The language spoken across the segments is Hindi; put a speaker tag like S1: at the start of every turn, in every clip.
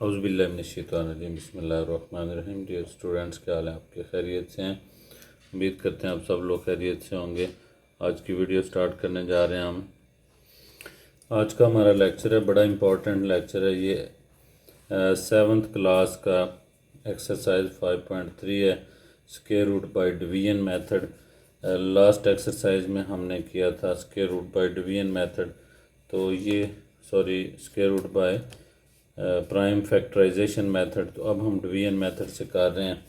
S1: औज़ुबिल्लाहिमिनश्शैतानिर्रजीम बिस्मिल्लाहिर्रहमानिर्रहीम। डियर स्टूडेंट्स, क्या हाल है आपके? खैरियत से हैं? उम्मीद करते हैं आप सब लोग खैरियत से होंगे। आज की वीडियो स्टार्ट करने जा रहे हैं हम। आज का हमारा लेक्चर है, बड़ा इम्पोर्टेंट लेक्चर है ये। 7th क्लास का एक्सरसाइज 5.3 है, square root by division method. Last exercise में हमने किया था square root by division method, तो ये square root by prime factorisation method. तो अब हम डिवीजन मेथड से कर रहे हैं।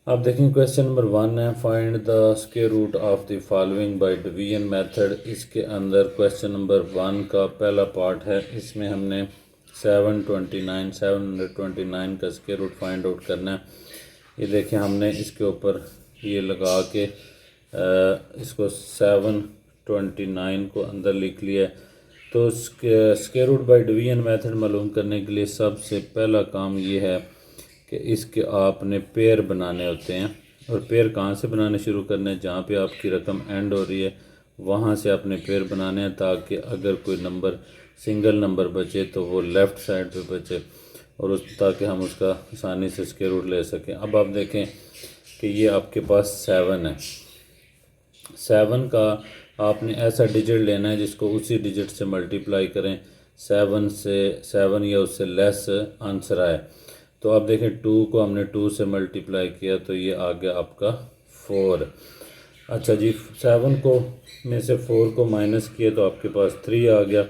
S1: अब देखें, क्वेश्चन नंबर 1 है, find the square root of the following by division method. इसके अंदर क्वेश्चन नंबर 1 का पहला पार्ट है, इसमें हमने 729 का स्क्वायर रूट फाइंड आउट करना है। ये देखें, हमने इसके ऊपर ये लगा के इसको 729 को अंदर लिख लिया है। तो square root by division method मालूम करने के लिए सबसे पहला काम ये है कि इसके आपने पेयर बनाने होते हैं। और पेयर कहाँ से बनाने शुरू करने हैं? जहाँ पे आपकी रकम एंड हो रही है वहाँ से आपने पेयर बनाने हैं, ताकि अगर कोई नंबर सिंगल नंबर बचे तो वो लेफ़्ट साइड पे बचे, और ताकि हम उसका आसानी से स्क्वायर रूट ले सकें। अब आप देखें कि ये आपके पास 7 है। 7 का आपने ऐसा डिजिट लेना है जिसको उसी डिजिट से मल्टीप्लाई करें, 7 से 7 या उससे लेस आंसर आए। तो आप देखें, 2 को हमने 2 से मल्टीप्लाई किया तो ये आ गया आपका 4। अच्छा जी, 7 को में से 4 को माइनस किया तो आपके पास 3 आ गया।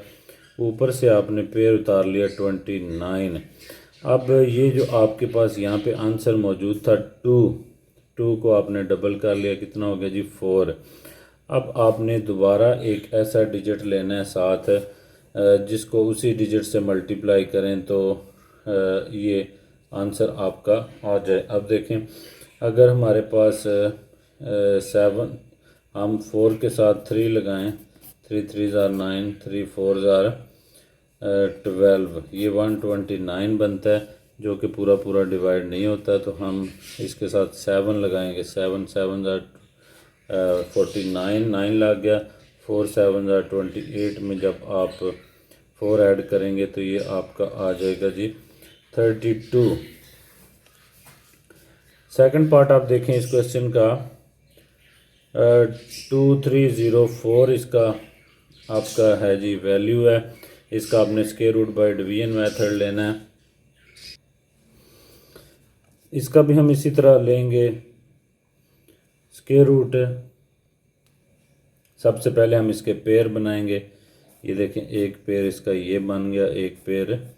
S1: ऊपर से आपने पेयर उतार लिया 29। अब ये जो आपके पास यहाँ पे आंसर मौजूद था 2 को आपने डबल कर लिया, कितना हो गया जी 4। अब आपने दोबारा एक ऐसा डिजिट लेना है साथ जिसको उसी डिजिट से मल्टीप्लाई करें तो ये आंसर आपका आ जाए। अब देखें, अगर हमारे पास 7, हम 4 के साथ 3 लगाएं, 3 3 ज़ार 9, 3 4 ज़ार 12, ये 129 बनता है, जो कि पूरा पूरा डिवाइड नहीं होता। तो हम इसके साथ 7 लगाएंगे, 7 7 ज़ार 49, 9 लग गया। 4 7 ज़ार 28 में जब आप 4 ऐड करेंगे तो ये आपका आ जाएगा जी 32। सेकंड पार्ट आप देखें इस क्वेश्चन का, 2304 इसका आपका है जी वैल्यू है। इसका आपने square root by division method लेना है। इसका भी हम इसी तरह लेंगे स्क्वायर रूट। सबसे पहले हम इसके पेयर बनाएंगे। ये देखें, एक पेयर इसका ये बन गया, एक पेयर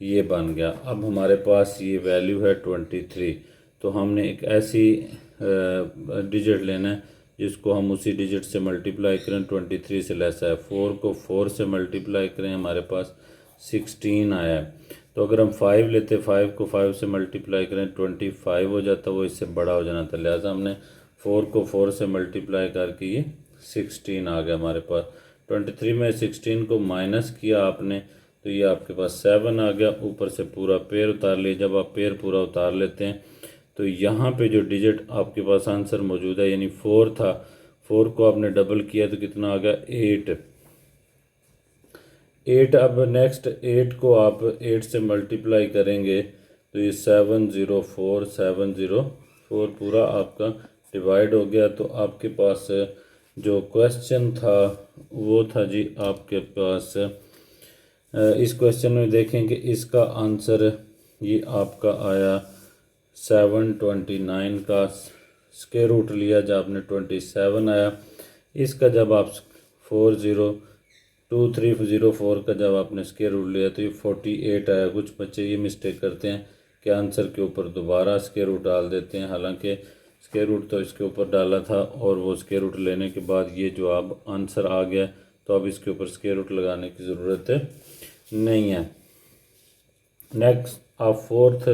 S1: ये बन गया। अब हमारे पास ये वैल्यू है 23। तो हमने एक ऐसी डिजिट लेना है जिसको हम उसी डिजिट से मल्टीप्लाई करें, 23 से लेस है। 4 को 4 से मल्टीप्लाई करें, हमारे पास 16 आया है। तो अगर हम 5 लेते, 5 को 5 से मल्टीप्लाई करें 25 हो जाता, वो इससे बड़ा हो जाना था। लिहाजा हमने 4 को 4 से मल्टीप्लाई करके ये 16 आ गया हमारे पास। 23 में 16 को माइनस किया आपने तो ये आपके पास 7 आ गया। ऊपर से पूरा पेयर उतार लिया। जब आप पेयर पूरा उतार लेते हैं तो यहाँ पे जो डिजिट आपके पास आंसर मौजूद है, यानी 4 था, 4 को आपने डबल किया तो कितना आ गया 8। अब नेक्स्ट 8 को आप 8 से मल्टीप्लाई करेंगे तो ये 704 पूरा आपका डिवाइड हो गया। तो आपके पास जो क्वेश्चन था वो था जी आपके पास, इस क्वेश्चन में देखें कि इसका आंसर ये आपका आया 729 का स्क्वायर रूट लिया जब आपने 27 आया। इसका जब आप 2304 का जब आपने स्क्वायर रूट लिया तो ये 48 आया। कुछ बच्चे ये मिस्टेक करते हैं कि आंसर के ऊपर दोबारा स्क्वायर रूट डाल देते हैं, हालांकि स्क्वायर रूट तो इसके ऊपर डाला था और वो स्क्वायर रूट लेने के बाद ये जो अब आंसर आ गया तो अब इसके ऊपर स्क्वायर रूट लगाने की ज़रूरत नहीं है। नेक्स्ट आप फोर्थ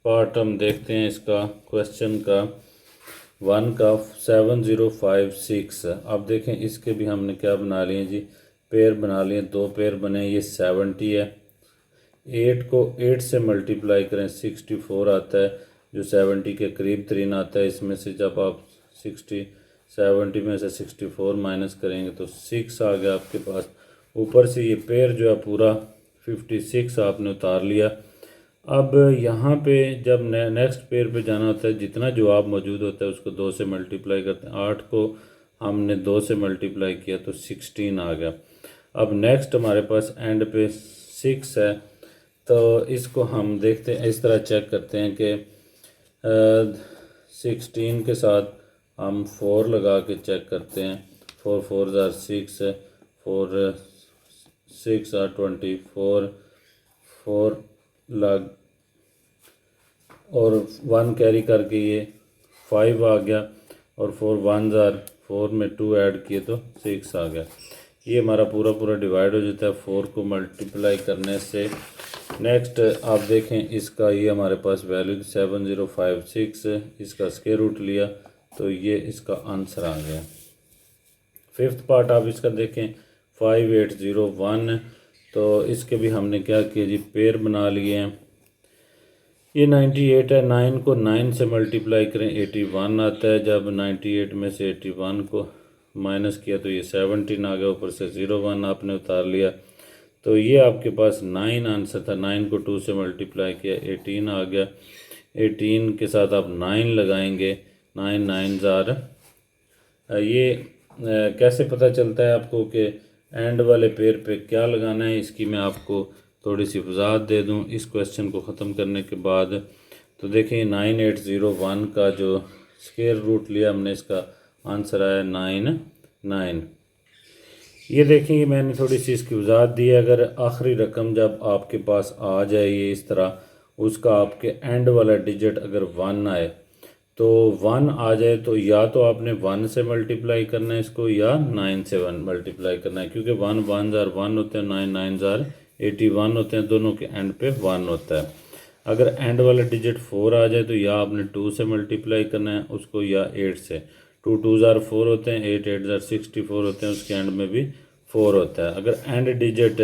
S1: पार्ट हम देखते हैं इसका क्वेश्चन का 1 का 7056। अब देखें, इसके भी हमने क्या बना लिए जी, पेयर बना लिए। 2 पेयर बने, ये 70 है। 8 को 8 से मल्टीप्लाई करें 64 आता है, जो 70 के करीब तरीन आता है। इसमें से जब आप 70 में से 64 माइनस करेंगे तो 6 आ गया आपके पास। ऊपर से ये पेयर जो है पूरा 56 आपने उतार लिया। अब यहाँ पे जब नेक्स्ट पेयर पे जाना होता है, जितना जवाब मौजूद होता है उसको 2 से मल्टीप्लाई करते हैं। 8 को हमने 2 से मल्टीप्लाई किया तो 16 आ गया। अब नेक्स्ट हमारे पास एंड पे 6 है, तो इसको हम देखते हैं, इस तरह चेक करते हैं कि 16 के साथ हम 4 लगा के चेक करते हैं। 4 4 ज़ार 6 है, 4 6 आर 24, 4 लग और 1 कैरी करके ये 5 आ गया, और 4 1 ज़ार 4 में 2 ऐड किए तो 6 आ गया। ये हमारा पूरा पूरा डिवाइड हो जाता है 4 को मल्टीप्लाई करने से। नेक्स्ट आप देखें, इसका ये हमारे पास वैल्यू 7056, इसका स्क्वायर रूट लिया तो ये इसका आंसर आ गया। फिफ्थ पार्ट आप इसका देखें 5801, तो इसके भी हमने क्या किया जी, पेयर बना लिए हैं। ये 98 है, 9 को 9 से मल्टीप्लाई करें 81 आता है। जब 98 में से 81 को माइनस किया तो ये 17 आ गया, ऊपर से 01 आपने उतार लिया, तो ये आपके पास 9 आंसर था। 9 को 2 से मल्टीप्लाई किया 18 आ गया। 18 के साथ आप 9 लगाएंगे, 9 9 ज़ार, ये कैसे पता चलता है आपको कि एंड वाले पेयर पे क्या लगाना है, इसकी मैं आपको थोड़ी सी वजाहत दे दूं इस क्वेश्चन को ख़त्म करने के बाद। तो देखें 9801 का जो स्क्वायर रूट लिया हमने, इसका आंसर आया 9 9। ये देखें, ये मैंने थोड़ी सी इसकी वजाहत दी है। अगर आखिरी रकम जब आपके पास आ जाए ये इस तरह, उसका आपके एंड वाला डिजिट अगर 1 आए, तो 1 आ जाए तो या तो आपने 1 से मल्टीप्लाई करना है इसको, या 9 से 1 मल्टीप्लाई करना है, क्योंकि 1 1 ज़ार 1 होते हैं, 9 9 ज़ार 81 होते हैं, दोनों के एंड पे 1 होता है। अगर एंड वाला डिजिट 4 आ जाए तो या आपने 2 से मल्टीप्लाई करना है उसको, या 8 से। 2 2 ज़ार 4 होते हैं, 8 8 ज़ार 64 होते हैं, उसके एंड में भी 4 होता है। अगर एंड डिजिट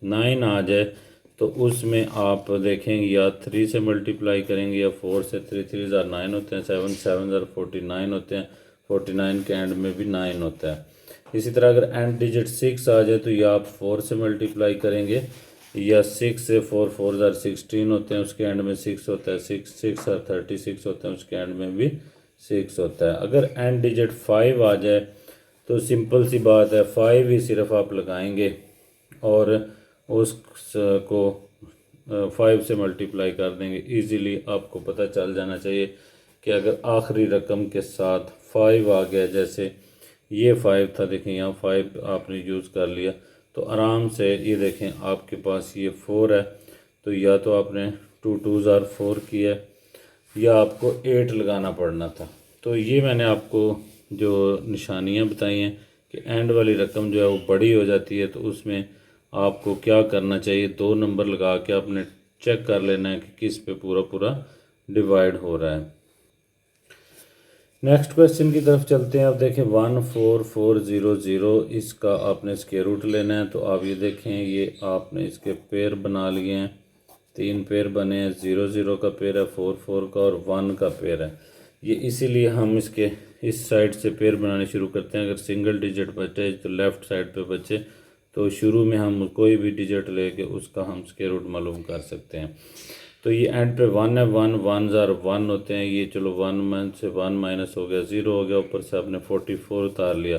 S1: 9 आ जाए तो उसमें आप देखेंगे या 3 से मल्टीप्लाई करेंगे या 4 से। 3 3 ज़ार 9 होते हैं, 7 7 ज़ार 49 होते हैं, 49 के एंड में भी 9 होता है। इसी तरह अगर एंड डिजिट 6 आ जाए तो या आप 4 से मल्टीप्लाई करेंगे, या 6 से। 4 4 ज़ार 16 होते हैं, उसके एंड में 6 होता है, 6 6 ज़ार 36 होते हैं, उसके एंड में भी 6 होता है। अगर एंड डिजिट 5 आ जाए तो सिंपल सी बात है, 5 ही सिर्फ आप लगाएंगे और उसको 5 से मल्टीप्लाई कर देंगे। इजीली आपको पता चल जाना चाहिए कि अगर आखिरी रकम के साथ 5 आ गया, जैसे ये 5 था, देखें यहाँ 5 आपने यूज़ कर लिया, तो आराम से ये देखें आपके पास ये 4 है, तो या तो आपने 2 2 ज़ार 4 किया, या आपको 8 लगाना पड़ना था। तो ये मैंने आपको जो निशानियाँ बताई हैं कि एंड वाली रकम जो है वो बड़ी हो जाती है, तो उसमें आपको क्या करना चाहिए, 2 नंबर लगा के आपने चेक कर लेना है कि किस पे पूरा पूरा डिवाइड हो रहा है। नेक्स्ट क्वेश्चन की तरफ चलते हैं। आप देखें 14400, इसका आपने स्क्वायर रूट लेना है। तो आप ये देखें, ये आपने इसके पेयर बना लिए हैं, 3 पेयर बने हैं, 0 0 का पेयर है, 4 4 का और 1 का पेयर है। ये इसीलिए हम इसके इस साइड से पेयर बनाने शुरू करते हैं। अगर सिंगल डिजिट बचे तो लेफ़्ट साइड पे बचे, तो शुरू में हम कोई भी डिजिट लेके उसका हम स्क्वायर रूट मालूम कर सकते हैं। तो ये एंड पे 1 है, 1 1 ज़ार 1 होते हैं, ये चलो 1 में से 1 माइनस हो गया, 0 हो गया, ऊपर से आपने 44 उतार लिया।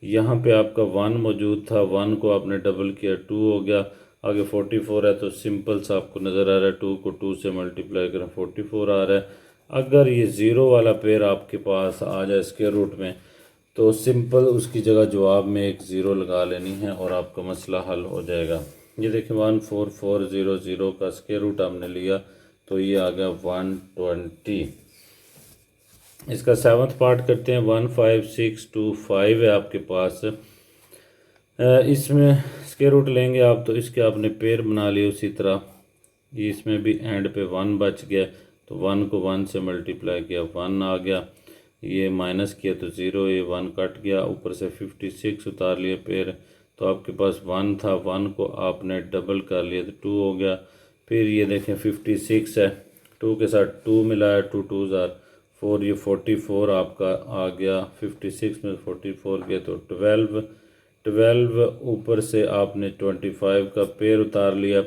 S1: यहाँ पे आपका 1 मौजूद था, 1 को आपने डबल किया, 2 हो गया, आगे 44 है, तो सिंपल सा आपको नज़र आ रहा है 2 को 2 से मल्टीप्लाई करें 44 आ रहा है। अगर ये 0 वाला पेयर आपके पास आ जाए स्क्वायर रूट में, तो सिंपल उसकी जगह जवाब में एक 0 लगा लेनी है और आपका मसला हल हो जाएगा। ये देखें 14400 का स्क्वायर रूट हमने लिया, तो ये आ गया 120। इसका 7वां पार्ट करते हैं। 15625 है आपके पास, इसमें स्क्वायर रूट लेंगे आप, तो इसके आपने पेयर बना लिए उसी तरह। ये इसमें भी एंड पे 1 बच गया, तो 1 को 1 से मल्टीप्लाई किया, 1 आ गया, ये माइनस किया तो 0, ये 1 कट गया, ऊपर से 56 उतार लिए पेयर, तो आपके पास 1 था, 1 को आपने डबल कर लिया तो 2 हो गया। फिर ये देखें 56 है, 2 के साथ 2 मिलाया, 2 2 ज़ार 4, ये 44 आपका आ गया, 56 में 44 गया तो 12 ऊपर से आपने 25 का पेयर उतार लिया।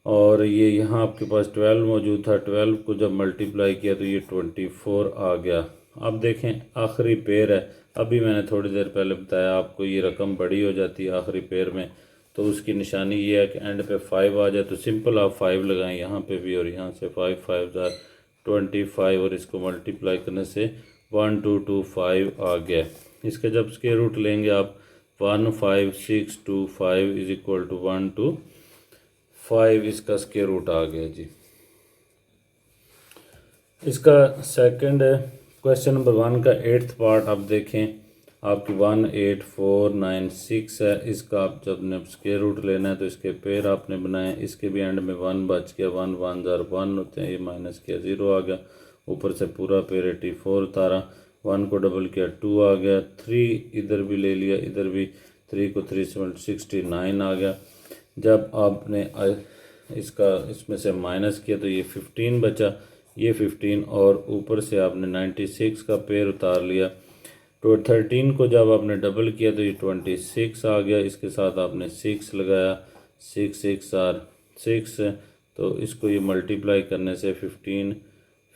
S1: और ये यहाँ आपके पास 12 मौजूद था। 12 को जब मल्टीप्लाई किया तो ये 24 आ गया। अब देखें आखिरी पेयर है। अभी मैंने थोड़ी देर पहले बताया आपको ये रकम बड़ी हो जाती है आखिरी पेयर में, तो उसकी निशानी ये है कि एंड पे 5 आ जाए तो सिंपल आप 5 लगाएं यहाँ पे भी, और यहाँ से 5 5 25 और इसको मल्टीप्लाई करने से 1225 आ गया। इसका जब स्क्वायर रूट लेंगे आप 15625 इज इक्वल टू 125, इसका स्क्वायर रूट आ गया जी। इसका सेकंड क्वेश्चन नंबर 1 का 8th पार्ट आप देखें, आपकी 18496 है। इसका आप जब ने स्क्वायर रूट लेना है तो इसके पेयर आपने बनाए, इसके भी एंड में 1 बच गया, 1 1 1 होते हैं, ये माइनस किया 0 आ गया, ऊपर से पूरा पेयर 84 उतारा, 1 को डबल किया 2 आ गया, 3 इधर भी ले लिया, इधर भी 3 को 3 से 69 आ गया। जब आपने इसका इसमें से माइनस किया तो ये 15 बचा, ये 15 और ऊपर से आपने 96 का पेयर उतार लिया। तो 13 को जब आपने डबल किया तो ये 26 आ गया, इसके साथ आपने 6 लगाया, 6 6 आर 6, तो इसको ये मल्टीप्लाई करने से 15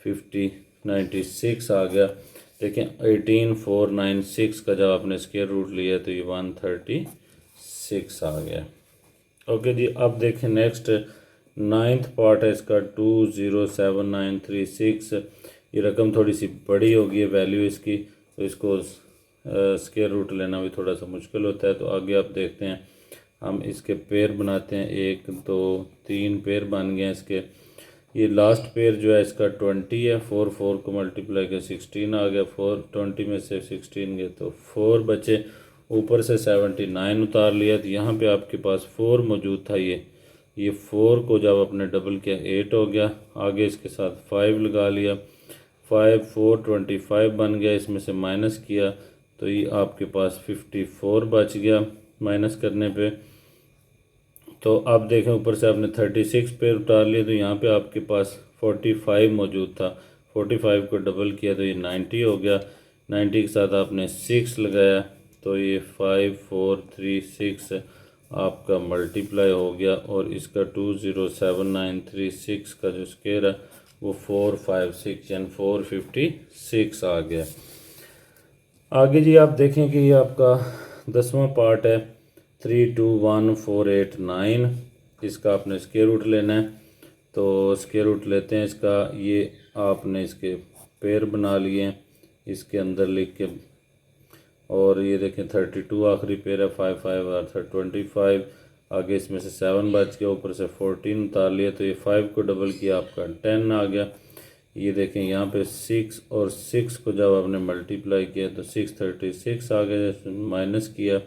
S1: 50 96 आ गया। देखें 18496 का जब आपने स्क्वायर रूट लिया तो ये 136 आ गया। ओके जी, अब देखें नेक्स्ट 9th पार्ट है इसका 207936। ये रकम थोड़ी सी बड़ी होगी है वैल्यू इसकी, तो इसको स्क्वायर रूट लेना भी थोड़ा सा मुश्किल होता है। तो आगे आप देखते हैं, हम इसके पेयर बनाते हैं, 1 2 3 पेयर बन गए हैं इसके। ये लास्ट पेयर जो है इसका 20 है, 4 4 को मल्टीप्लाई किया 16 आ गया, 4 20 में से 16 गए तो 4 बचे, ऊपर से 79 उतार लिया, तो यहाँ पे आपके पास 4 मौजूद था। ये 4 को जब आपने डबल किया 8 हो गया, आगे इसके साथ 5 लगा लिया, 5 4 25 बन गया, इसमें से माइनस किया तो ये आपके पास 54 बच गया माइनस करने पे। तो आप देखें ऊपर से आपने 36 पे उतार लिया, तो यहाँ पे आपके पास 45 मौजूद था, 45 को डबल किया तो ये 90 हो गया, 90 के साथ आपने 6 लगाया तो ये 5 4 3 6 आपका मल्टीप्लाई हो गया, और इसका 207936 का जो स्क्वायर है वो 456 यानी 456 आ गया। आगे जी आप देखें कि ये आपका 10वां पार्ट है 321489। इसका आपने स्क्वायर रूट लेना है, तो स्क्वायर रूट लेते हैं इसका। ये आपने इसके पेयर बना लिए हैं इसके अंदर लिख के, और ये देखें 32 आखिरी पेयर है, 5 5 और 25, आगे इसमें से 7 बच गया, ऊपर से 14 उतार लिया, तो ये 5 को डबल किया आपका 10 आ गया। ये देखें यहाँ पे 6 और 6 को जब आपने मल्टीप्लाई किया तो 636 आ गया, माइनस किया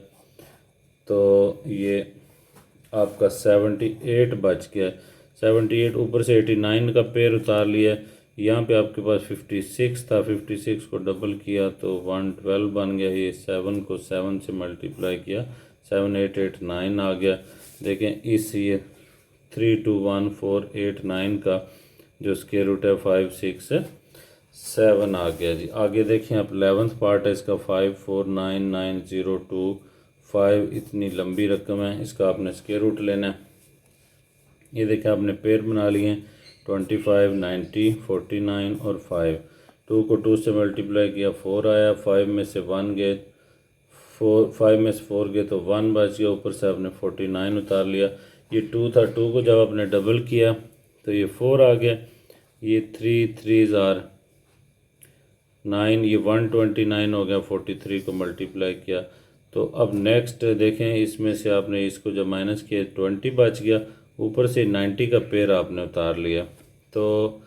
S1: तो ये आपका 78 बच गया, 78 ऊपर से 89 का पेयर उतार लिया। यहाँ पे आपके पास 56 था, 56 को डबल किया तो 112 बन गया, ये 7 को 7 से मल्टीप्लाई किया 7889 आ गया। देखें इस ये 321489 का जो स्क्वायर रूट है 567 आ गया जी। आगे देखें आप 11th पार्ट है इसका 549902 इतनी लंबी रकम है, इसका आपने स्क्वायर रूट लेना है। ये देखें आपने पेयर बना लिए हैं 25 90 49 और 5, 2 को 2 से मल्टीप्लाई किया 4 आया, 5 में से 1 गए, 5 में से 4 गए तो 1 बच गया, ऊपर से आपने 49 उतार लिया। ये 2 था, 2 को जब आपने डबल किया तो ये 4 आ गया, ये 3 3 9, ये 129 हो गया, 43 को मल्टीप्लाई किया। तो अब नेक्स्ट देखें, इसमें से आपने इसको जब माइनस किया 20 बच गया, ऊपर से 90 का पेयर आपने उतार लिया। तो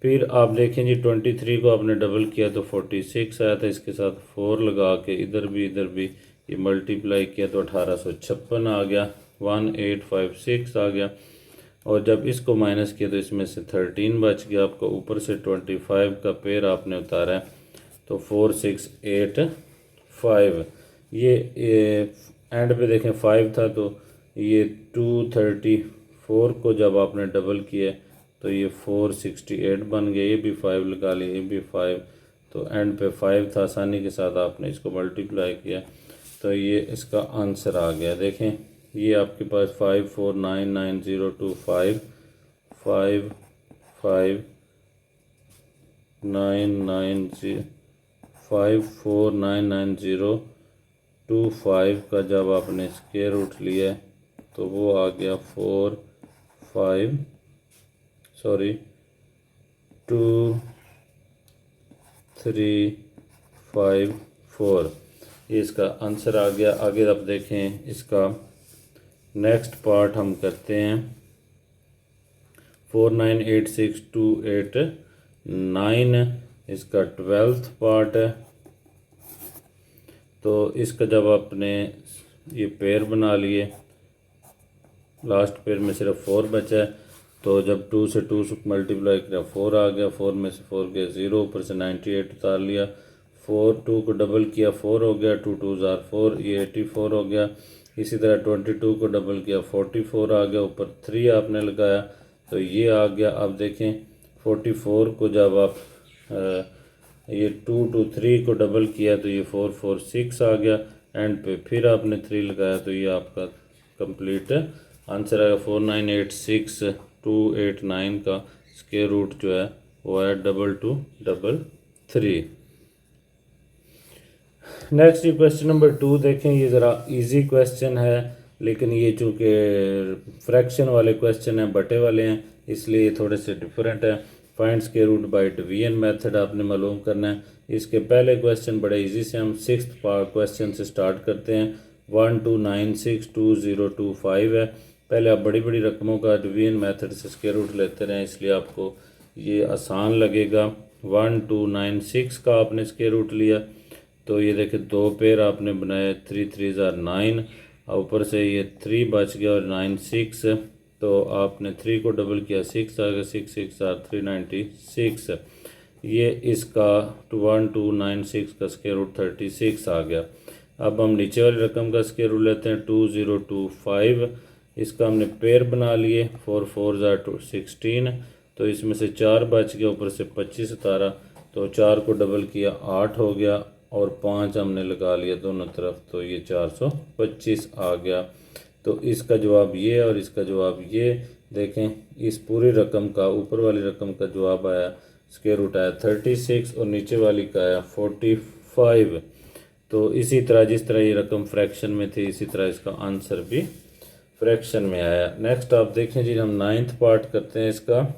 S1: फिर आप देखें जी 23 को आपने डबल किया तो 46 आया था, इसके साथ 4 लगा के इधर भी ये मल्टीप्लाई किया तो 1856 आ गया, 1856 आ गया। और जब इसको माइनस किया तो इसमें से 13 बच गया आपको, ऊपर से 25 का पेयर आपने उतारा है तो 4685। ये एंड पे देखें 5 था, तो ये 234 को जब आपने डबल किया तो ये 468 बन गया, ये भी 5 लगा लिया, ये भी 5, तो एंड पे 5 था, आसानी के साथ आपने इसको मल्टीप्लाई किया तो ये इसका आंसर आ गया। देखें ये आपके पास 549902 549925 का जब आपने स्क्वायर रूट लिया तो वो आ गया 2354। ये इसका आंसर आ गया। आगे आप देखें इसका नेक्स्ट पार्ट हम करते हैं 498628 इसका 12th पार्ट है। तो इसका जब आपने ये पेयर बना लिए, लास्ट पेयर में सिर्फ 4 बचा है, तो जब 2 से मल्टीप्लाई किया 4 आ गया, 4 में से 4 गया 0, ऊपर से 98 उतार लिया, 2 को डबल किया 4 हो गया, 2 2 ज़ार 4, ये 84 हो गया। इसी तरह 22 को डबल किया 44 आ गया, ऊपर 3 आपने लगाया तो ये आ गया। अब देखें 44 को जब आप ये 2 2 3 को डबल किया तो ये 4 4 6 आ गया, एंड पे फिर आपने 3 लगाया तो ये आपका कंप्लीट आंसर आएगा। 4986289 का स्क्वायर रूट जो है वो है 2233। नेक्स्ट क्वेश्चन नंबर 2 देखें। ये ज़रा इजी क्वेश्चन है, लेकिन ये चूँकि फ्रैक्शन वाले क्वेश्चन हैं, बटे वाले हैं, इसलिए थोड़े से डिफरेंट है। Find square root by division method आपने मालूम करना है। इसके पहले क्वेश्चन बड़े इजी से हम 6th क्वेश्चन से स्टार्ट करते हैं। 12962025 है। पहले आप बड़ी बड़ी रकमों का डिवीजन मेथड से स्क्वायर रूट लेते रहें, इसलिए आपको ये आसान लगेगा। 1296 का आपने स्क्वायर रूट लिया तो ये देखिए 2 पेयर आपने बनाए, 3 3 ज़ार 9, ऊपर से ये 3 बच गया और 9 6, तो आपने 3 को डबल किया 6 आ गया, 6 6 ज़ार 396। ये इसका 1296 का स्क्वायर रूट 36 आ गया। अब हम नीचे वाली रकम का स्क्वायर रूट लेते हैं 2025। इसका हमने पेयर बना लिए, 4 4 ज़ार 16, तो इसमें से 4 बच गया, ऊपर से 25 उतारा तो 4 को डबल किया 8 हो गया, और 5 हमने लगा लिया दोनों तरफ, तो ये 425 आ गया। तो इसका जवाब ये और इसका जवाब ये। देखें इस पूरी रकम का ऊपर वाली रकम का जवाब आया, स्क्वायर रूट आया 36 और नीचे वाली का आया 45। तो इसी तरह जिस तरह ये रकम फ्रैक्शन में थी, इसी तरह इसका आंसर भी फ्रैक्शन में आया। नेक्स्ट आप देखें जी, हम 9th पार्ट करते हैं इसका।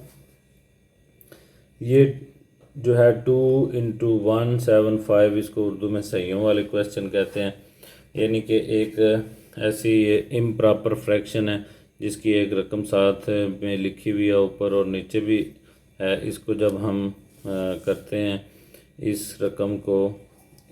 S1: ये जो है 2 × 175, इसको उर्दू में सहीयों वाले क्वेश्चन कहते हैं। यानी कि एक ऐसी इम्प्रॉपर फ्रैक्शन है जिसकी एक रकम साथ में लिखी हुई है ऊपर और नीचे भी है। इसको जब हम करते हैं, इस रकम को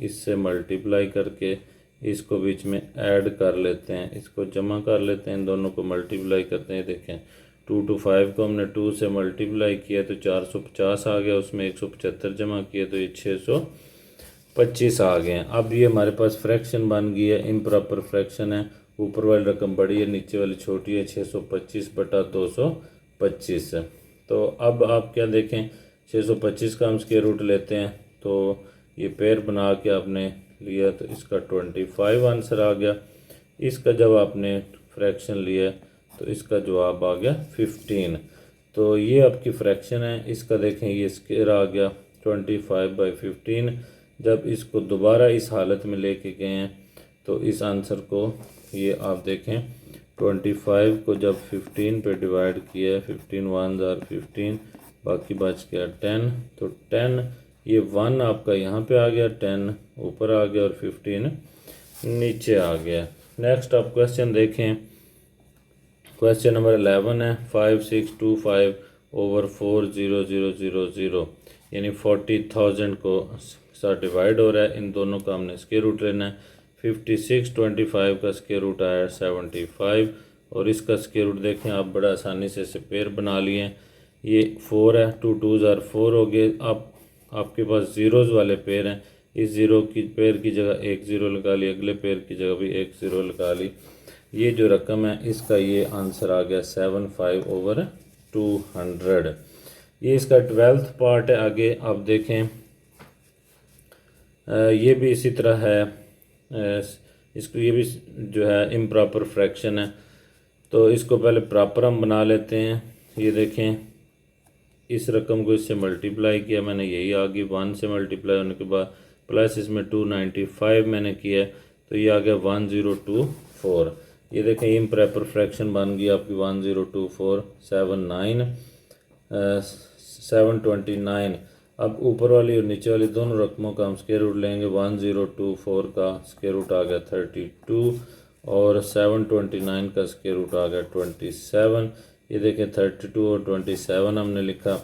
S1: इससे मल्टीप्लाई करके इसको बीच में ऐड कर लेते हैं, इसको जमा कर लेते हैं, इन दोनों को मल्टीप्लाई करते हैं। देखें 2 to 5 को हमने 2 से मल्टीप्लाई किया तो 450 आ गया, उसमें 175 जमा किए तो ये 625 आ गए हैं। अब ये हमारे पास फ्रैक्शन बन गई है, इम्प्रॉपर फ्रैक्शन है। ऊपर वाली रकम बड़ी है, नीचे वाली छोटी है, 625/225। तो अब आप क्या देखें, 625 का हम स्क्वायर रूट लेते हैं तो ये पेयर बना के आपने लिया तो इसका 25 आंसर आ गया। इसका जब आपने फ्रैक्शन लिया तो इसका जवाब आ गया 15। तो ये आपकी फ्रैक्शन है। इसका देखें ये स्क्वायर आ गया 25/15। जब इसको दोबारा इस हालत में लेके गए हैं तो इस आंसर को ये आप देखें 25 को जब 15 पे डिवाइड किया, 15 1 ज़ार 15, बाकी बच गया 10, तो 10 ये 1 आपका यहाँ पे आ गया, 10 ऊपर आ गया और 15 नीचे आ गया। नेक्स्ट आप क्वेश्चन देखें। क्वेश्चन नंबर 11 है 5625/40000, यानी 40,000 को साथ डिवाइड हो रहा है। इन दोनों का हमने स्क्वायर रूट लेना है। 5625 का स्क्वायर रूट आया 75 और इसका स्क्वायर रूट देखें आप बड़ा आसानी से इसे पेयर बना लिए। ये 4 है, 2 2 ज़ार 4 हो गए। अब आपके पास ज़ीरोज़ वाले पेयर हैं, इस ज़ीरो की पेयर की जगह एक ज़ीरो लगा ली, अगले पेयर की जगह भी एक ज़ीरो लगा ली। ये जो रकम है इसका ये आंसर आ गया 75/200। ये इसका 12th पार्ट है। आगे आप देखें ये भी इसी तरह है। इसको ये भी जो है इम्प्रॉपर फ्रैक्शन है, तो इसको पहले प्रॉपर हम बना लेते हैं। ये देखें इस रकम को इससे मल्टीप्लाई किया मैंने, यही आ गई 1 से मल्टीप्लाई होने के बाद, प्लस इसमें 295 मैंने किया तो ये आ गया 1024। ये देखें इम्प्रॉपर फ्रैक्शन बन गई आपकी 102479 729। अब ऊपर वाली और नीचे वाली दोनों रकमों का हम स्क्वायर रूट लेंगे। 1024 का स्क्वायर रूट आ गया 32 और 729 का स्क्वायर रूट आ गया 27। ये देखें 32 और 27 हमने लिखा।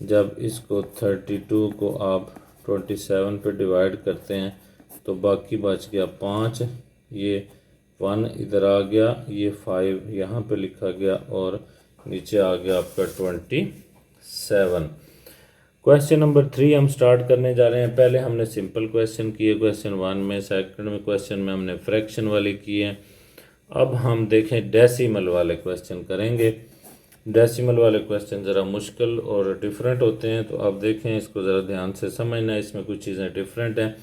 S1: जब इसको 32 को आप 27 पे डिवाइड करते हैं तो बाकी बच गया 5, ये 1 इधर आ गया, ये 5 यहाँ पे लिखा गया और नीचे आ गया आपका 27। क्वेश्चन नंबर 3 हम स्टार्ट करने जा रहे हैं। पहले हमने सिंपल क्वेश्चन किए क्वेश्चन 1 में, सेकंड में क्वेश्चन में हमने फ्रैक्शन वाले किए हैं। अब हम देखें डेसिमल वाले क्वेश्चन करेंगे। डेसिमल वाले क्वेश्चन ज़रा मुश्किल और डिफरेंट होते हैं, तो आप देखें इसको ज़रा ध्यान से समझना है, इसमें कुछ चीज़ें डिफरेंट हैं।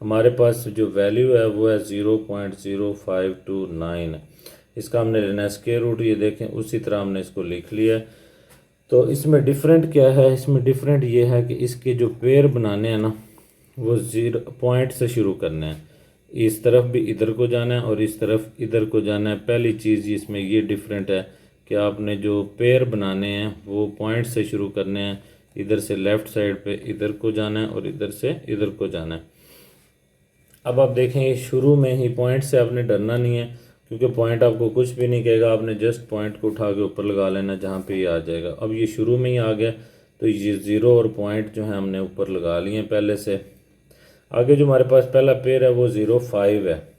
S1: हमारे पास जो वैल्यू है वो है 0.0529, इसका हमने लेना है स्क्वायर रूट। ये देखें उसी तरह हमने इसको लिख लिया। तो इसमें डिफरेंट क्या है, इसमें डिफरेंट ये है कि इसके जो पेयर बनाने हैं ना वो 0 पॉइंट से शुरू करने हैं। इस तरफ भी इधर को जाना है और इस तरफ इधर को जाना है। पहली चीज़ इसमें ये डिफरेंट है कि आपने जो पेयर बनाने हैं वो पॉइंट से शुरू करने हैं। इधर से लेफ़्ट साइड पे इधर को जाना है और इधर से इधर को जाना है। अब आप देखें शुरू में ही पॉइंट से आपने डरना नहीं है, क्योंकि पॉइंट आपको कुछ भी नहीं कहेगा, आपने जस्ट पॉइंट को उठा के ऊपर लगा लेना जहाँ पे ये आ जाएगा। अब ये शुरू में ही आ गया तो ये 0 और पॉइंट जो है हमने ऊपर लगा लिए हैं पहले से। आगे जो हमारे पास पहला पेयर है वो 05 है।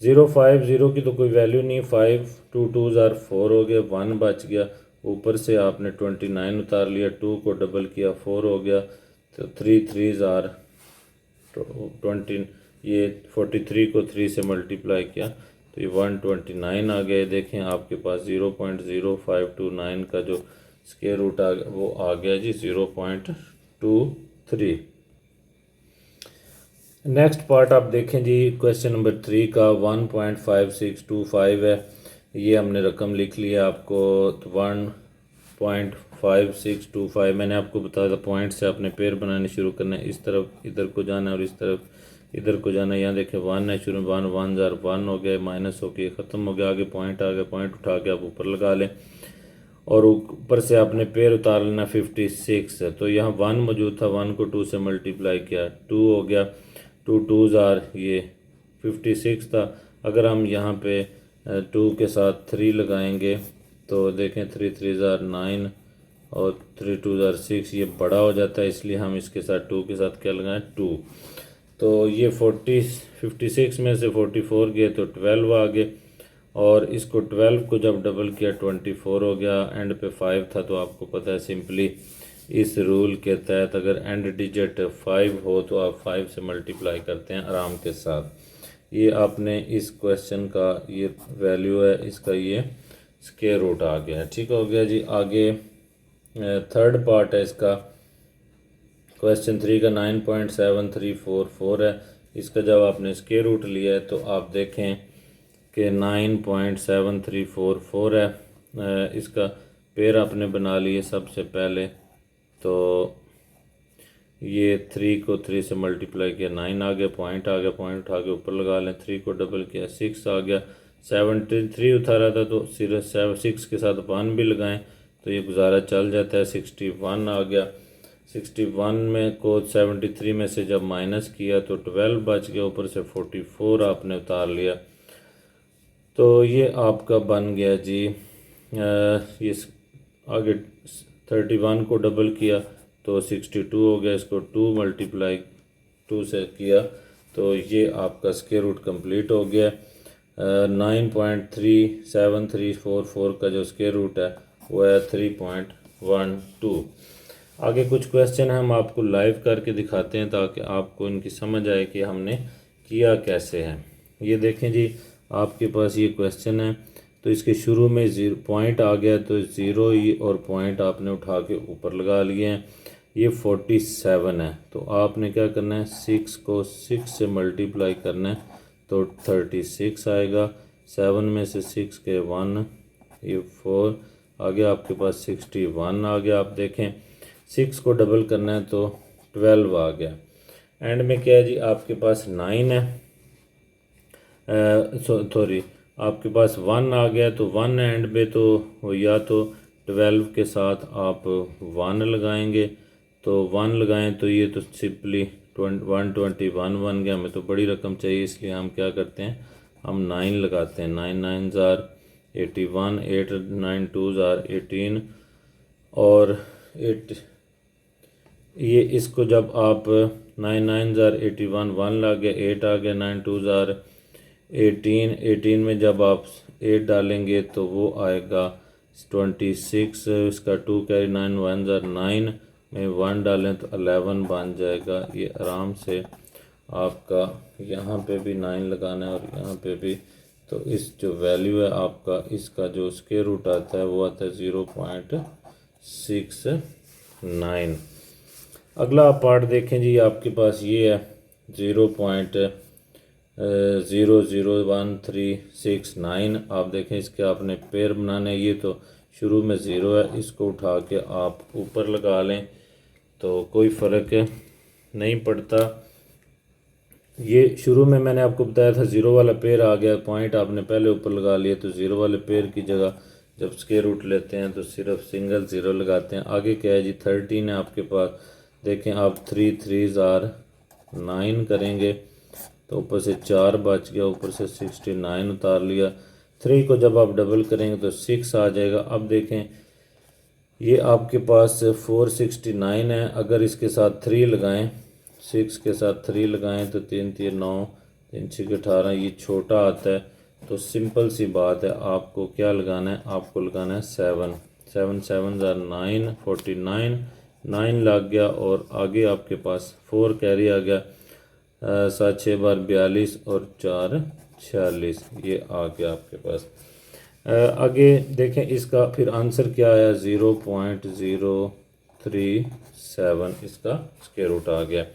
S1: 0 की तो कोई वैल्यू नहीं, 5 2 2s are 4 हो गया, 1 बच गया। ऊपर से आपने 29 उतार लिया, 2 को डबल किया 4 हो गया, तो 3 3s are 20, ये 43 को 3 से मल्टीप्लाई किया तो ये 129 आ गया। देखें आपके पास 0.0529 का जो स्क्वायर रूट आ गया वो आ गया जी 0.23। नेक्स्ट पार्ट आप देखें जी क्वेश्चन नंबर 3 का 1.5625 है। ये हमने रकम लिख लिया आपको 1.5625। मैंने आपको बताया था पॉइंट से आपने पेयर बनाने शुरू करना है, इस तरफ इधर को जाना है और इस तरफ इधर को जाना है। यहाँ देखें 1 है, शुरू में 1 1 हो गया, माइनस हो गया, ख़त्म हो गया। आगे पॉइंट आ गया, पॉइंट उठा के आप ऊपर लगा लें और ऊपर से आपने पेयर उतार लेना 56 है। तो यहाँ 1 मौजूद था, 1 को 2 से मल्टीप्लाई किया 2 हो गया, 2 2s are ये 56 था। अगर हम यहाँ पे 2 के साथ 3 लगाएंगे तो देखें 3 3s are 9 और 3 2s are 6, ये बड़ा हो जाता है, इसलिए हम इसके साथ 2 के साथ क्या लगाएं 2। तो ये 56 में से 44 गए तो 12 आ गए और इसको 12 को जब डबल किया 24 हो गया। एंड पे 5 था तो आपको पता है सिंपली इस रूल के तहत अगर एंड डिजिट 5 हो तो आप 5 से मल्टीप्लाई करते हैं आराम के साथ। ये आपने इस क्वेश्चन का ये वैल्यू है, इसका ये स्क्वायर रूट आ गया है। ठीक हो गया जी। आगे थर्ड पार्ट है इसका क्वेश्चन 3 का 9.7344 है। इसका जब आपने स्क्वायर रूट लिया है तो आप देखें कि 9.7344 है। इसका पेयर आपने बना लिए सबसे पहले, तो ये 3 को 3 से मल्टीप्लाई किया 9 आ गया, पॉइंट आ गया, पॉइंट उठा के ऊपर लगा लें, 3 को डबल किया 6 आ गया, 73 उतारा था तो सिर्फ 6 के साथ 1 भी लगाएं तो ये गुजारा चल जाता है। 61 आ गया, 61 में को 73 में से जब माइनस किया तो 12 बच गया, ऊपर से 44 आपने उतार लिया तो ये आपका बन गया जी। ये आगे 31 को डबल किया तो 62 हो गया, इसको 2 मल्टीप्लाई 2 से किया तो ये आपका स्क्वायर रूट कंप्लीट हो गया। 9.37344 का जो स्क्वायर रूट है वो है 3.12। आगे कुछ क्वेश्चन हम आपको लाइव करके दिखाते हैं ताकि आपको इनकी समझ आए कि हमने किया कैसे है। ये देखें जी आपके पास ये क्वेश्चन है तो इसके शुरू में 0 पॉइंट आ गया तो 0 ही और पॉइंट आपने उठा के ऊपर लगा लिए हैं। ये 47 है तो आपने क्या करना है 6 को 6 से मल्टीप्लाई करना है तो 36 आएगा। 7 में से 6 के 1, ये 4, आगे आपके पास 61 आ गया। आप देखें 6 को डबल करना है तो 12 आ गया। एंड में क्या है जी, आपके पास 9 है, सॉरी आपके पास 1 आ गया, तो 1 एंड में तो वो या तो 12 के साथ आप 1 लगाएंगे, तो 1 लगाएं तो ये तो सिंपली 121 बन गया। हमें तो बड़ी रकम चाहिए, इसलिए हम क्या करते हैं, हम 9 लगाते हैं। 9 9 ज़ार 81, 8 9 2 ज़ार 18 और 8 ये इसको जब आप 9 9 ज़ार 81 1 ला गया, 8 आ गया, 9 2 ज़ार 18 में जब आप 8 डालेंगे तो वो आएगा 26, इसका 2 कैरी 9 1 ज़ार 9 में 1 डालें तो 11 बन जाएगा। ये आराम से आपका यहाँ पे भी 9 लगाना है और यहाँ पे भी, तो इस जो वैल्यू है आपका इसका जो स्क्वायर रूट आता है वो आता है 0.69। अगला आप पार्ट देखें जी, आपके पास ये है 0.001369। आप देखें इसके आपने पेयर बनाने, ये तो शुरू में 0 है, इसको उठा के आप ऊपर लगा लें तो कोई फ़र्क नहीं पड़ता। ये शुरू में मैंने आपको बताया था 0 वाला पेयर आ गया, पॉइंट आपने पहले ऊपर लगा लिया, तो 0 वाले पेयर की जगह जब स्क्वायर रूट लेते हैं तो सिर्फ सिंगल 0 लगाते हैं। आगे क्या है जी, 13 है आपके पास। देखें आप 3 3 ज़ार 9 करेंगे तो ऊपर से 4 बच गया, ऊपर से 69 उतार लिया। 3 को जब आप डबल करेंगे तो 6 आ जाएगा। अब देखें ये आपके पास 469 है, अगर इसके साथ 3 लगाएं, 6 के साथ 3 लगाएं तो 3 3 9 3 6 18, ये छोटा आता है। तो सिंपल सी बात है, आपको क्या लगाना है, आपको लगाना है 7 7 7 ज़ार 9 49, 9 लग गया और आगे आपके पास 4 कैरी आ गया, 7 6 बार 42 और 4 46, ये आ गया आपके पास। आगे देखें इसका फिर आंसर क्या आया, 0.037 इसका स्क्वायर रूट आ गया।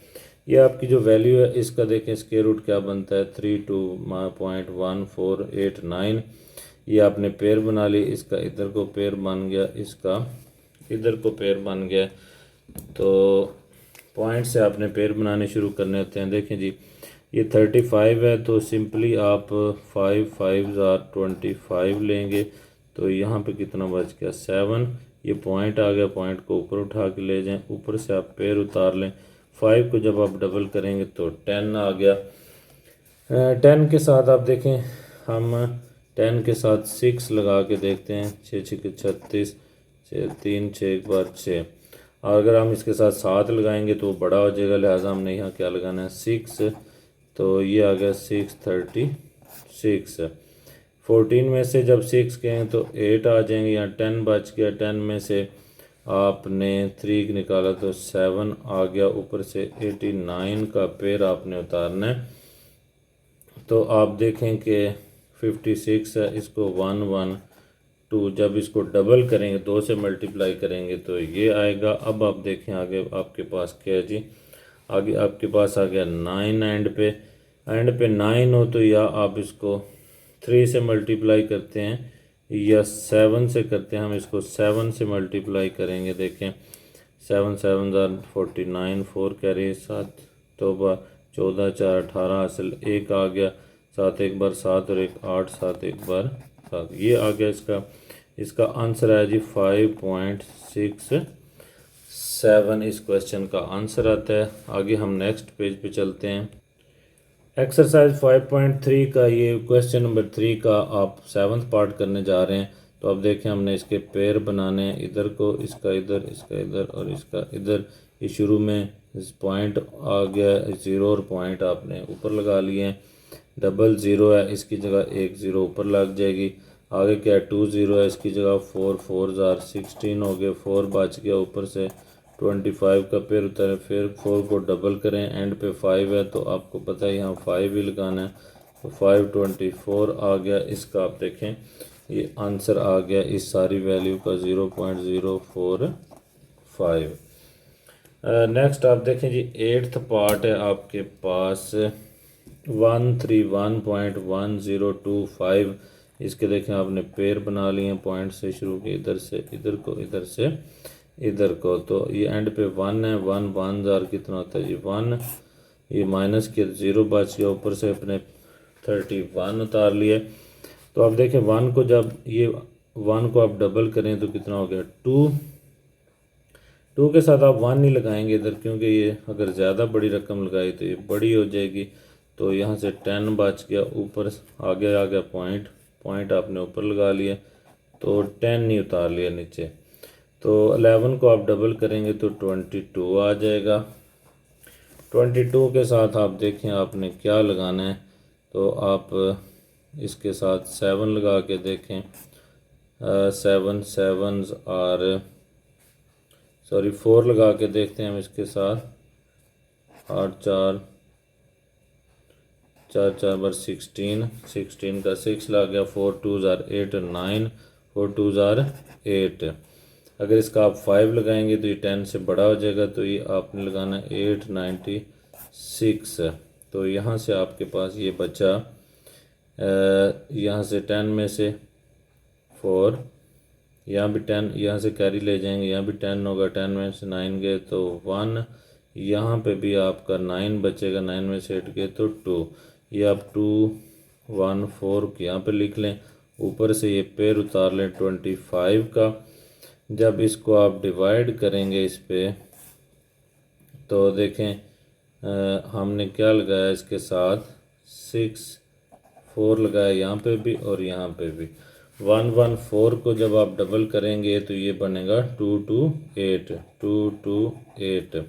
S1: ये आपकी जो वैल्यू है इसका देखें स्क्वायर रूट क्या बनता है, 32.1489। ये आपने पेयर बना ली, इसका इधर को पेयर बन गया, इसका इधर को पेयर बन गया। तो पॉइंट से आपने पेयर बनाने शुरू करने होते हैं। देखें जी ये 35 है, तो सिंपली आप 5 5 ज़ार 25 लेंगे, तो यहाँ पे कितना बच गया 7। ये पॉइंट आ गया, पॉइंट को ऊपर उठा के ले जाएं, ऊपर से आप पेयर उतार लें। 5 को जब आप डबल करेंगे तो 10 आ गया। 10 के साथ आप देखें, हम 10 के साथ 6 लगा के देखते हैं, 6 6 के 36, 6 3 6 1 बार 6। और अगर हम इसके साथ 7 लगाएंगे तो बड़ा हो जाएगा, लिहाजा हमने यहाँ क्या लगाना है 6, तो ये आ गया 636। 14 में से जब 6 कहें तो 8 आ जाएंगे, यहाँ 10 बच गया, 10 में से आपने 3 निकाला तो 7 आ गया, ऊपर से 89 का पेयर आपने उतारना है। तो आप देखें कि 56 है, इसको 112 जब इसको डबल करेंगे, 2 से मल्टीप्लाई करेंगे तो ये आएगा। अब आप देखें आगे आपके पास क्या है जी, आगे आपके पास आ गया 9 एंड पे 9 हो तो या आप इसको 3 से मल्टीप्लाई करते हैं या 7 से करते हैं। हम इसको 7 से मल्टीप्लाई करेंगे। देखें 7 7 ज़ार 49, 4 कैरी 7 तो 14 4 18 हासिल 1 आ गया, 7 1 बार 7 और 1 8 7 1 बार 7, ये आ गया। इसका आंसर है जी 5.67 इस क्वेश्चन का आंसर आता है। आगे हम नेक्स्ट पेज पे चलते हैं। एक्सरसाइज 5.3 का ये क्वेश्चन नंबर 3 का आप 7th पार्ट करने जा रहे हैं। तो अब देखें हमने इसके पेयर बनाने हैं, इधर को इसका इधर, इसका इधर और इसका इधर। ये शुरू में इस पॉइंट आ गया 0 और पॉइंट आपने ऊपर लगा लिए हैं। डबल 0 है, इसकी जगह 1 0 ऊपर लग जाएगी। आगे क्या है 2 0 है, इसकी जगह 4 4 ज़ार 16 हो गए, 4 बच गया, ऊपर से 25 का पेयर उतारे, फिर 4 को डबल करें, एंड पे 5 है तो आपको पता है यहाँ 5 ही लगाना है, तो 524 आ गया। इसका आप देखें ये आंसर आ गया इस सारी वैल्यू का 0.045। नेक्स्ट आप देखें जी 8th पार्ट है आपके पास 131.1025 इसके देखें आपने पेयर बना लिए पॉइंट से शुरू के, इधर से इधर को, इधर से इधर को। तो ये एंड पे 1 है, 1 जार कितना होता है जी 1, ये माइनस के 0 बच गया, ऊपर से अपने 31 उतार लिए। तो आप देखें 1 को जब ये 1 को आप डबल करें तो कितना हो गया 2। 2 के साथ आप 1 नहीं लगाएंगे इधर, क्योंकि ये अगर ज़्यादा बड़ी रकम लगाई तो ये बड़ी हो जाएगी। तो यहाँ से 10 बच गया, ऊपर आगे आ गया पॉइंट आपने ऊपर लगा लिया, तो 10 नहीं उतार लिया नीचे। तो 11 को आप डबल करेंगे तो 22 आ जाएगा। 22 के साथ आप देखें आपने क्या लगाना है, तो आप इसके साथ 7 लगा के देखें। 7 7s और 4 लगा के देखते हैं हम इसके साथ। 8 4 4 4 बार 16 का 6 लग गया। 4 2s are 8 और 9, 4 2s are 8। अगर इसका आप 5 लगाएंगे तो ये 10 से बड़ा हो जाएगा, तो ये आपने लगाना 896। तो यहाँ से आपके पास ये बचा, यहाँ से 10 में से 4, यहाँ भी 10, यहाँ से कैरी ले जाएंगे, यहाँ भी 10 होगा, 10 में से 9 गए तो 1, यहाँ पे भी आपका 9 बचेगा, 9 में से 8 गए तो 2। ये आप 2 1 4 यहाँ पे लिख लें, ऊपर से ये पेयर उतार लें 25 का। जब इसको आप डिवाइड करेंगे इस पे, तो देखें हमने क्या लगाया इसके साथ 6 4 लगाया यहाँ पे भी और यहाँ पे भी। 1 1 4 को जब आप डबल करेंगे तो ये बनेगा 2 2 8, 2 2 8।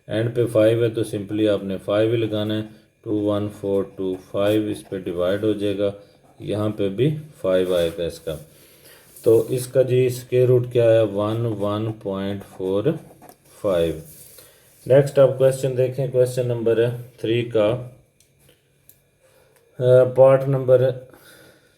S1: एंड पे 5 है तो सिंपली आपने 5 ही लगाना है। 2 1 4 2 5 इस पे डिवाइड हो जाएगा, यहाँ पे भी 5 आएगा इसका। तो इसका जी स्क्वायर रूट क्या है 11.45। नेक्स्ट आप क्वेश्चन देखें, क्वेश्चन नंबर 3 का पार्ट नंबर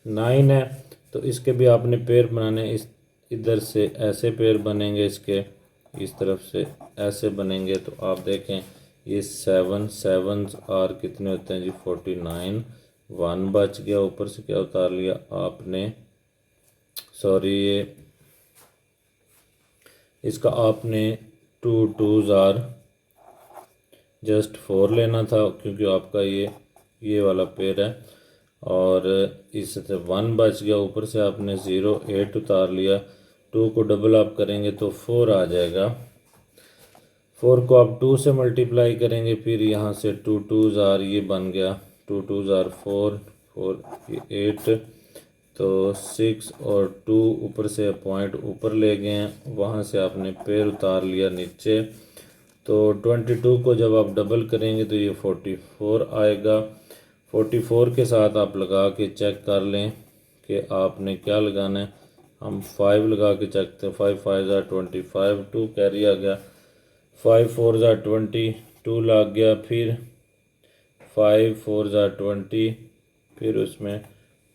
S1: 9 है। तो इसके भी आपने पेयर बनाने, इस इधर से ऐसे पेयर बनेंगे, इसके इस तरफ से ऐसे बनेंगे। तो आप देखें ये 7 7s और कितने होते हैं जी 49। 1 बच गया, ऊपर से क्या उतार लिया आपने, ये इसका आपने 2 2s और जस्ट 4 लेना था, क्योंकि आपका ये वाला पेयर है। और इससे 1 बच गया, ऊपर से आपने 0 8 उतार लिया। 2 को डबल आप करेंगे तो 4 आ जाएगा। 4 को आप 2 से मल्टीप्लाई करेंगे, फिर यहाँ से 2 2s और ये बन गया 2 2s और 4 4 8। तो 6 और 2 ऊपर से पॉइंट ऊपर ले गए हैं, वहाँ से आपने पेयर उतार लिया नीचे। तो 22 को जब आप डबल करेंगे तो ये 44 आएगा। 44 के साथ आप लगा के चेक कर लें कि आपने क्या लगाना है। हम 5 लगा के चेक करते हैं। 5 5 25, 2 कैरी आ गया, 5 4 22 लग गया, फिर 5 4 20, फिर उसमें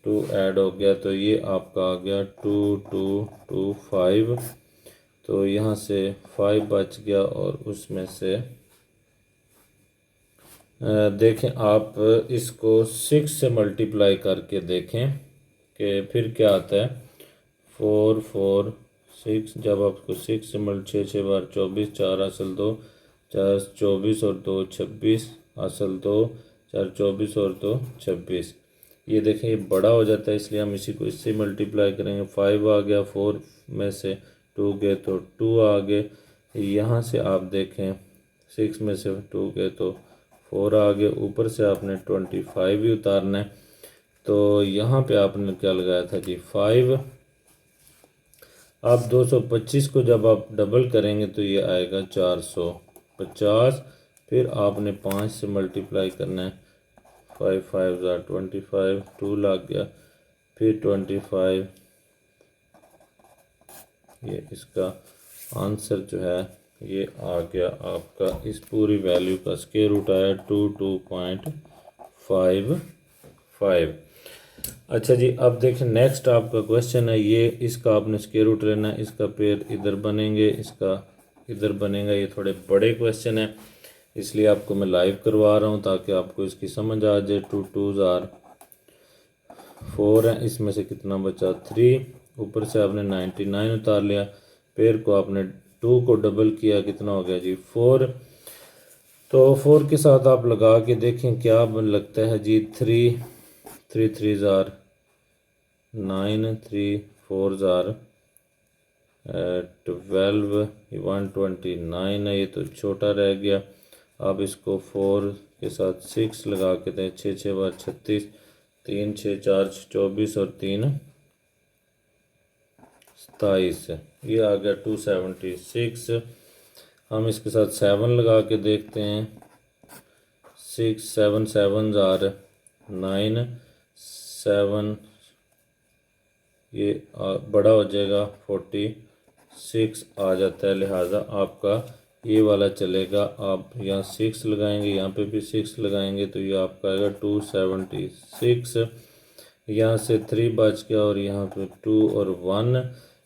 S1: 2 ऐड हो गया, तो ये आपका आ गया 2 2 2 5। तो यहाँ से 5 बच गया और उसमें से देखें आप इसको 6 से मल्टीप्लाई करके देखें कि फिर क्या आता है। 4 4 6, जब आपको 6 से 6 बार 24, 4 असल 2, 4 24 और 2 26, असल 2 4 24 और 2 26। ये देखें ये बड़ा हो जाता है, इसलिए हम इसी को इससे मल्टीप्लाई करेंगे। 5 आ गया, 4 में से 2 गए तो 2 आ गए। यहाँ से आप देखें 6 में से 2 गए तो 4 आ गए, ऊपर से आपने 25 ही उतारना है। तो यहाँ पे आपने क्या लगाया था जी 5। अब 225 को जब आप डबल करेंगे तो ये आएगा 450। फिर आपने 5 से मल्टीप्लाई करना है। 5 5 25, 2 लग गया, फिर 25। ये इसका आंसर जो है ये आ गया आपका, इस पूरी वैल्यू का स्क्वायर रूट आया 22.55। अच्छा जी, अब देखें नेक्स्ट आपका क्वेश्चन है ये, इसका आपने स्क्वायर रूट लेना है। इसका पेयर इधर बनेंगे, इसका इधर बनेगा। ये थोड़े बड़े क्वेश्चन है, इसलिए आपको मैं लाइव करवा रहा हूँ ताकि आपको इसकी समझ आ जाए। 2 2s are 4 है, इसमें से कितना बचा 3, ऊपर से आपने 99 उतार लिया, पेयर को आपने 2 को डबल किया, कितना हो गया जी 4। तो 4 के साथ आप लगा के देखें क्या लगता है जी 3 3 3 ज़ार 9, 3 4 ज़ार 12, 129 है, ये तो छोटा रह गया। अब इसको 4 के साथ 6 लगा के दें, 6 6 बार 36, 3 6 4 24 और 3 27, ये आ गया 276। हम इसके साथ 7 लगा के देखते हैं, 6 7 7 ज़ार 9, 7 ये बड़ा हो जाएगा 46 आ जाता है, लिहाजा आपका ये वाला चलेगा। आप यहाँ 6 लगाएंगे, यहाँ पे भी 6 लगाएंगे, तो ये आपका आएगा 276। यहाँ से 3 बच गया और यहाँ पे 2 और 1,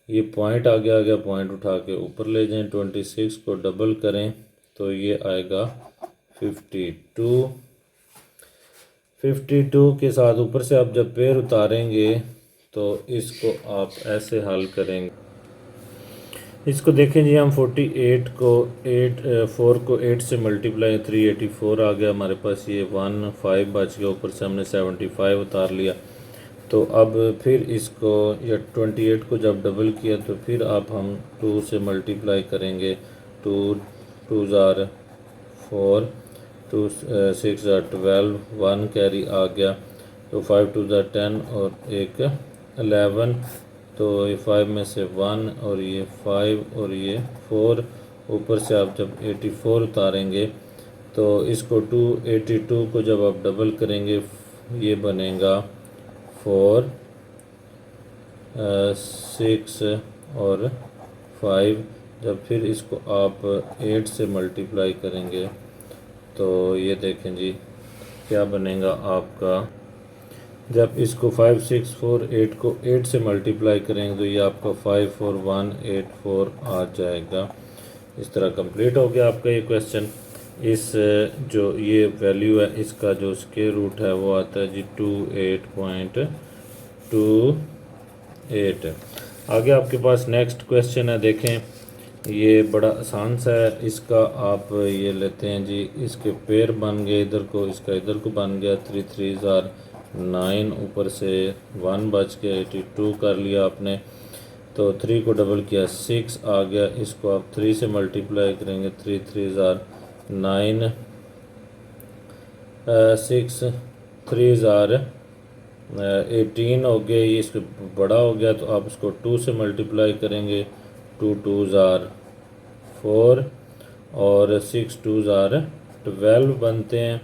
S1: ये पॉइंट आ गया पॉइंट उठा के ऊपर ले जाएं, 26 को डबल करें तो ये आएगा 52। 52 के साथ ऊपर से आप जब पेयर उतारेंगे तो इसको आप ऐसे हल करेंगे। इसको देखें जी, हम 48 को 4 को 8 से मल्टीप्लाई 384 आ गया हमारे पास, ये 1 5 बच गया, ऊपर से हमने 75 उतार लिया। तो अब फिर इसको या 28 को जब डबल किया तो फिर आप हम 2 से मल्टीप्लाई करेंगे, 2 ज़ार 4, 2 6 ज़ार 12, 1 कैरी आ गया, तो 5 2 ज़ार 10 और एक 11, तो ये 5 में से 1 और ये 5 और ये 4, ऊपर से आप जब 84 उतारेंगे तो इसको 282 को जब आप डबल करेंगे ये बनेगा 4 6 और 5, जब फिर इसको आप 8 से मल्टीप्लाई करेंगे तो ये देखें जी क्या बनेगा आपका, जब इसको 5 6 4 8 को 8 से मल्टीप्लाई करेंगे तो ये आपका 5 4 1 8 4 आ जाएगा। इस तरह कंप्लीट हो गया आपका ये क्वेश्चन। इस जो ये वैल्यू है इसका जो स्क्वायर रूट है वो आता है जी 28.28। आगे आपके पास नेक्स्ट क्वेश्चन है, देखें ये बड़ा आसान सा है। इसका आप ये लेते हैं जी, इसके पेयर बन गए, इधर को इसका इधर को बन गया 3 3 ज़ार 9, ऊपर से 1 बच गया, 82 कर लिया आपने, तो 3 को डबल किया 6 आ गया, इसको आप 3 से मल्टीप्लाई करेंगे, 3 3 ज़ार 9, 6 3 ज़ार 18 हो गए, ये इसको बड़ा हो गया, तो आप इसको 2 से मल्टीप्लाई करेंगे, 2 2 ज़ार 4 और 6 2 ज़ार 12 बनते हैं,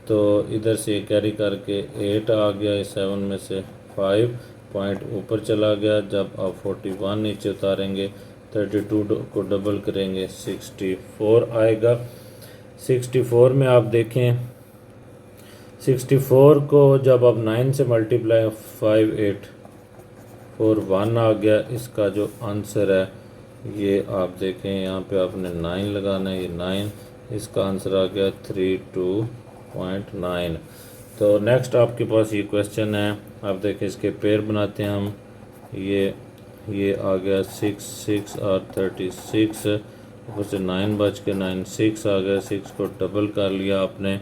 S1: तो इधर से कैरी करके 8 आ गया, 7 में से 5 पॉइंट ऊपर चला गया। जब आप 41 नीचे उतारेंगे 32 को डबल करेंगे 64 आएगा। 64 में आप देखें, 64 को जब आप 9 से मल्टीप्लाई 5 8 4 1 आ गया, इसका जो आंसर है ये आप देखें, यहाँ पे आपने 9 लगाना है, ये 9, इसका आंसर आ गया 32.9। तो नेक्स्ट आपके पास ये क्वेश्चन है, आप देखें इसके पेयर बनाते हैं हम, ये आ गया 6 6 और 36, ऊपर से 9 बच के 9 6 आ गया, 6 को डबल कर लिया आपने।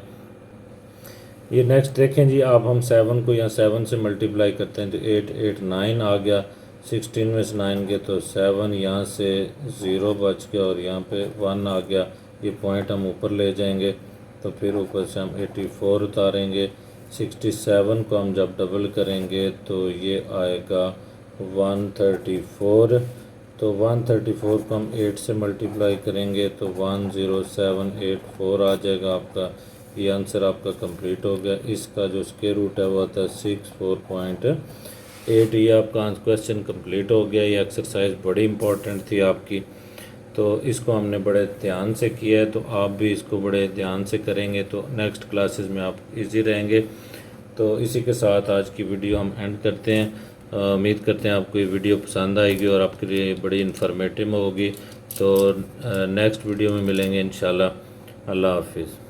S1: ये नेक्स्ट देखें जी, आप हम 7 को यहाँ 7 से मल्टीप्लाई करते हैं तो 8 8 9 आ गया, 16 में से 9 गए तो 7, यहाँ से 0 बच गया और यहाँ पे 1 आ गया, ये पॉइंट हम ऊपर ले जाएंगे, तो फिर ऊपर से हम 84 उतारेंगे, 67 को हम जब डबल करेंगे तो ये आएगा 134, तो 134 को हम 8 से मल्टीप्लाई करेंगे तो 10784 आ जाएगा आपका। ये आंसर आपका कंप्लीट हो गया। इसका जो स्क्वायर रूट है वो आता है 64.8। ये आपका क्वेश्चन कंप्लीट हो गया। ये एक्सरसाइज बड़ी इंपॉर्टेंट थी आपकी, तो इसको हमने बड़े ध्यान से किया है, तो आप भी इसको बड़े ध्यान से करेंगे तो नेक्स्ट क्लासेस में आप इजी रहेंगे। तो इसी के साथ आज की वीडियो हम एंड करते हैं। उम्मीद करते हैं आपको ये वीडियो पसंद आएगी और आपके लिए बड़ी इन्फॉर्मेटिव होगी। तो नेक्स्ट वीडियो में मिलेंगे इंशाल्लाह। अल्लाह हाफिज़।